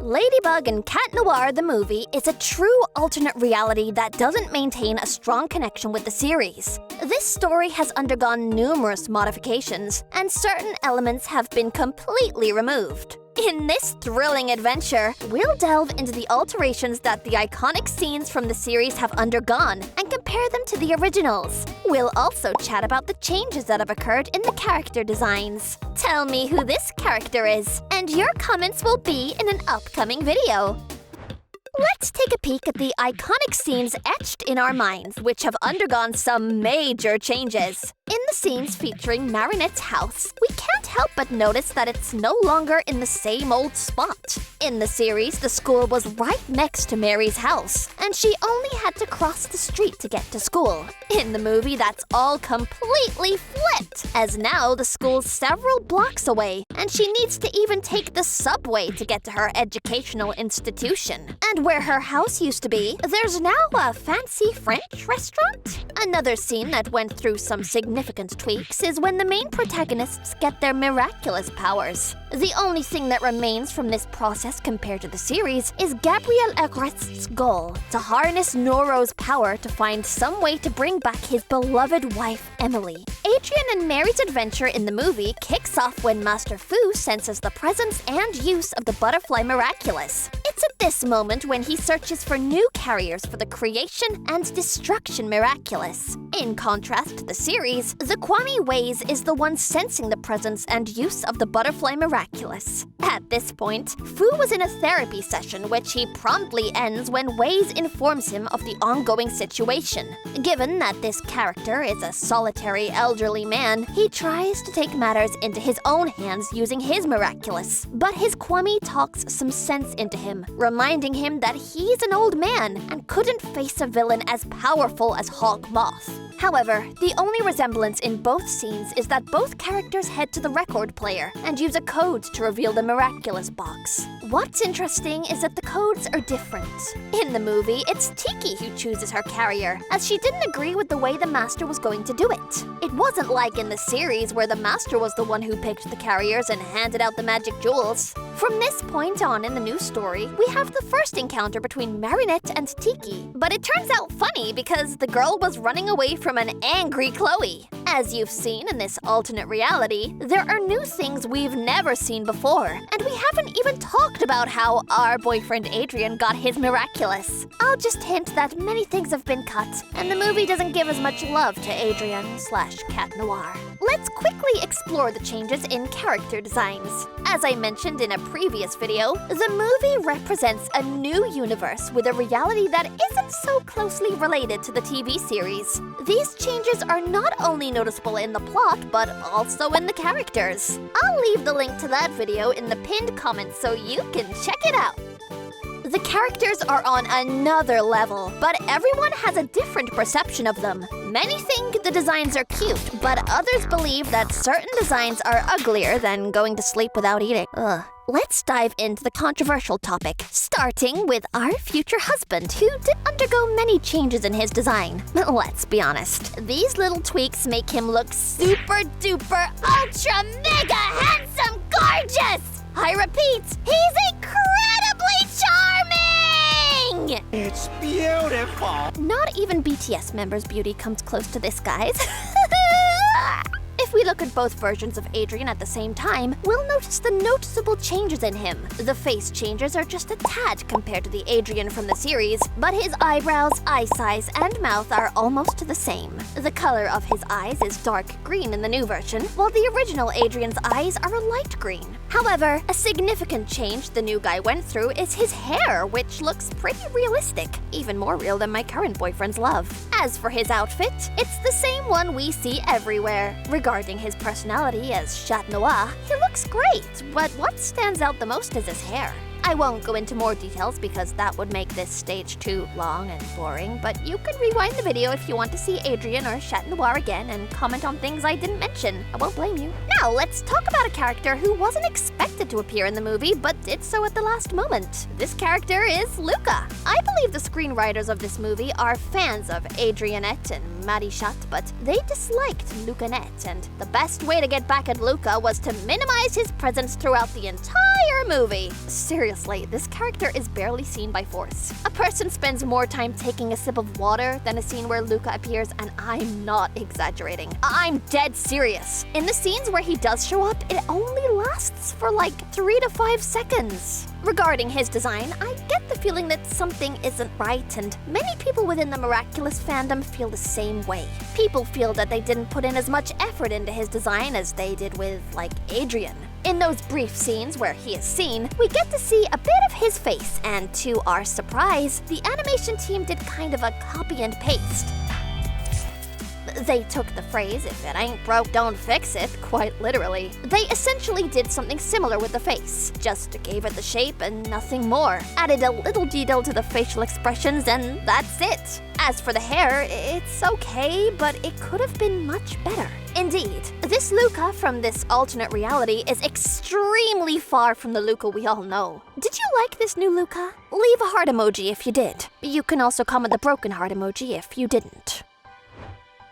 Ladybug and Cat Noir the movie is a true alternate reality that doesn't maintain a strong connection with the series. This story has undergone numerous modifications, and certain elements have been completely removed. In this thrilling adventure, we'll delve into the alterations that the iconic scenes from the series have undergone and compare them to the originals. We'll also chat about the changes that have occurred in the character designs. Tell me who this character is, and your comments will be in an upcoming video. Let's take a peek at the iconic scenes etched in our minds, which have undergone some major changes. In the scenes featuring Marinette's house, we can't help but notice that it's no longer in the same old spot. In the series, the school was right next to Mary's house, and she only had to cross the street to get to school. In the movie, that's all completely flipped, as now the school's several blocks away, and she needs to even take the subway to get to her educational institution. And where her house used to be, there's now a fancy French restaurant. Another scene that went through some significant tweaks is when the main protagonists get their miraculous powers. The only thing that remains from this process compared to the series is Gabriel Agreste's goal to harness Noro's power to find some way to bring back his beloved wife, Emily. Adrien and Mary's adventure in the movie kicks off when Master Fu senses the presence and use of the butterfly Miraculous. It's at this moment when he searches for new carriers for the creation and destruction Miraculous. In contrast to the series, the Kwame Waze is the one sensing the presence and use of the butterfly Miraculous. At this point, Fu was in a therapy session which he promptly ends when Waze informs him of the ongoing situation. Given that this character is a solitary elderly man, he tries to take matters into his own hands using his Miraculous. But his Kwame talks some sense into him, reminding him that he's an old man and couldn't face a villain as powerful as Hawk Moth. However, the only resemblance in both scenes is that both characters head to the record player and use a code to reveal the Miraculous box. What's interesting is that the codes are different. In the movie, it's Tiki who chooses her carrier, as she didn't agree with the way the Master was going to do it. It wasn't like in the series where the Master was the one who picked the carriers and handed out the magic jewels. From this point on in the new story, we have the first encounter between Marinette and Tiki, but it turns out funny because the girl was running away from an angry Chloe. As you've seen in this alternate reality, there are new things we've never seen before, and we haven't even talked about how our boyfriend Adrien got his Miraculous. I'll just hint that many things have been cut, and the movie doesn't give as much love to Adrien/Cat Noir. Let's quickly explore the changes in character designs. As I mentioned in a previous video, the movie represents a new universe with a reality that isn't so closely related to the TV series. These changes are not only noticeable in the plot, but also in the characters. I'll leave the link to that video in the pinned comments so you can check it out. The characters are on another level, but everyone has a different perception of them. Many think the designs are cute, but others believe that certain designs are uglier than going to sleep without eating. Let's dive into the controversial topic, starting with our future husband, who did undergo many changes in his design. Let's be honest, these little tweaks make him look super duper ultra mega handsome gorgeous! I repeat, he's incredibly charming! It's beautiful! Not even BTS members' beauty comes close to this guy's. If we look at both versions of Adrien at the same time, we'll notice the noticeable changes in him. The face changes are just a tad compared to the Adrien from the series, but his eyebrows, eye size, and mouth are almost the same. The color of his eyes is dark green in the new version, while the original Adrien's eyes are a light green. However, a significant change the new guy went through is his hair, which looks pretty realistic, even more real than my current boyfriend's love. As for his outfit, it's the same one we see everywhere. Regarding his personality as Cat Noir, he looks great, but what stands out the most is his hair. I won't go into more details because that would make this stage too long and boring, but you can rewind the video if you want to see Adrien or Cat Noir again and comment on things I didn't mention. I won't blame you. Now, let's talk about a character who wasn't expected to appear in the movie, but did so at the last moment. This character is Luca. I believe the screenwriters of this movie are fans of Adrianette and Maddie Schatt, but they disliked Lucanette, and the best way to get back at Luca was to minimize his presence throughout the entire movie. Seriously, this character is barely seen by force. A person spends more time taking a sip of water than a scene where Luca appears, and I'm not exaggerating. I'm dead serious. In the scenes where he does show up, it only lasts for like 3 to 5 seconds. Regarding his design, I get the feeling that something isn't right, and many people within the Miraculous fandom feel the same way. People feel that they didn't put in as much effort into his design as they did with, like, Adrian. In those brief scenes where he is seen, we get to see a bit of his face, and to our surprise, the animation team did kind of a copy and paste. They took the phrase, "if it ain't broke, don't fix it," quite literally. They essentially did something similar with the face, just gave it the shape and nothing more. Added a little detail to the facial expressions and that's it. As for the hair, it's okay, but it could have been much better. Indeed, this Luca from this alternate reality is extremely far from the Luca we all know. Did you like this new Luca? Leave a heart emoji if you did. You can also comment the broken heart emoji if you didn't.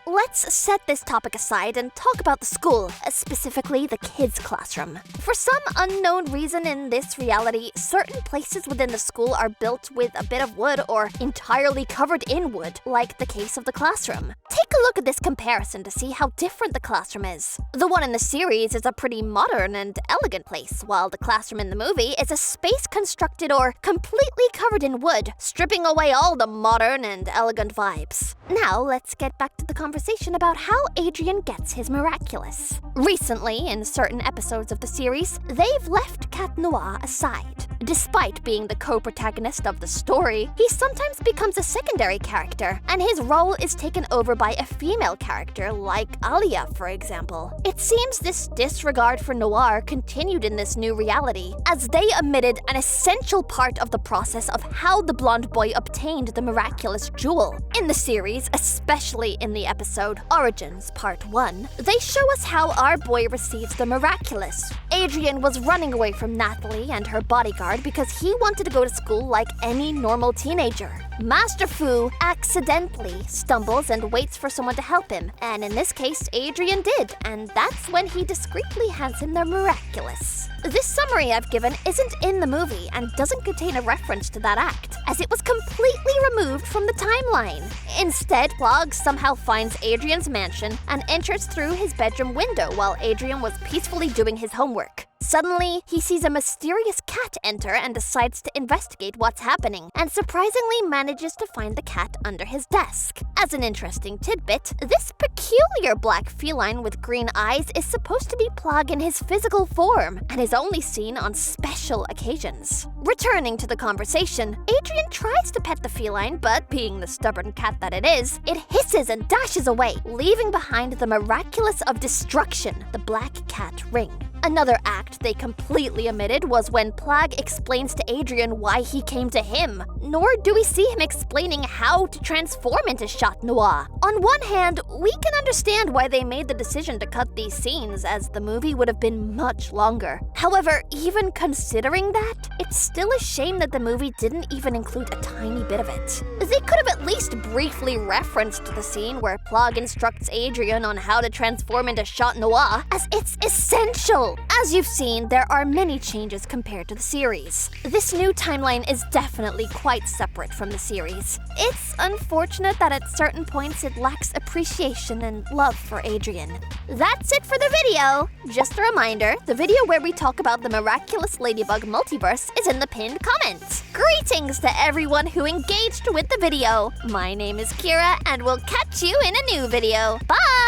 Let's set this topic aside and talk about the school, specifically the kids' classroom. For some unknown reason in this reality, certain places within the school are built with a bit of wood or entirely covered in wood, like the case of the classroom. Take a look at this comparison to see how different the classroom is. The one in the series is a pretty modern and elegant place, while the classroom in the movie is a space constructed or completely covered in wood, stripping away all the modern and elegant vibes. Now, let's get back to the conversation about how Adrian gets his Miraculous. Recently, in certain episodes of the series, they've left Cat Noir aside. Despite being the co-protagonist of the story, he sometimes becomes a secondary character, and his role is taken over by a female character like Alia, for example. It seems this disregard for Noir continued in this new reality, as they omitted an essential part of the process of how the blonde boy obtained the Miraculous jewel. In the series, especially in the episode Origins Part 1, they show us how our boy receives the Miraculous. Adrian was running away from Nathalie and her bodyguard because he wanted to go to school like any normal teenager. Master Fu accidentally stumbles and waits for someone to help him, and in this case, Adrian did, and that's when he discreetly hands him the Miraculous. This summary I've given isn't in the movie and doesn't contain a reference to that act, as it was completely removed from the timeline. Instead, Plog somehow finds Adrian's mansion and enters through his bedroom window while Adrian was peacefully doing his homework. Suddenly, he sees a mysterious cat enter and decides to investigate what's happening, and surprisingly manages to find the cat under his desk. As an interesting tidbit, this peculiar black feline with green eyes is supposed to be Plog in his physical form, and is only seen on special occasions. Returning to the conversation, Adrian tries to pet the feline, but being the stubborn cat that it is, it hisses and dashes away, leaving behind the Miraculous of Destruction, the black cat ring. Another act they completely omitted was when Plog explains to Adrian why he came to him, nor do we see him explaining how to transform into Chat Noir. On one hand, we can understand why they made the decision to cut these scenes, as the movie would have been much longer. However, even considering that, it's still a shame that the movie didn't even include a tiny bit of it. They could have at least briefly referenced the scene where Plog instructs Adrian on how to transform into Chat Noir, as it's essential. As you've seen, there are many changes compared to the series. This new timeline is definitely quite separate from the series. It's unfortunate that at certain points it lacks appreciation and love for Adrian. That's it for the video! Just a reminder, the video where we talk about the Miraculous Ladybug multiverse is in the pinned comment. Greetings to everyone who engaged with the video! My name is Ciara, and we'll catch you in a new video. Bye!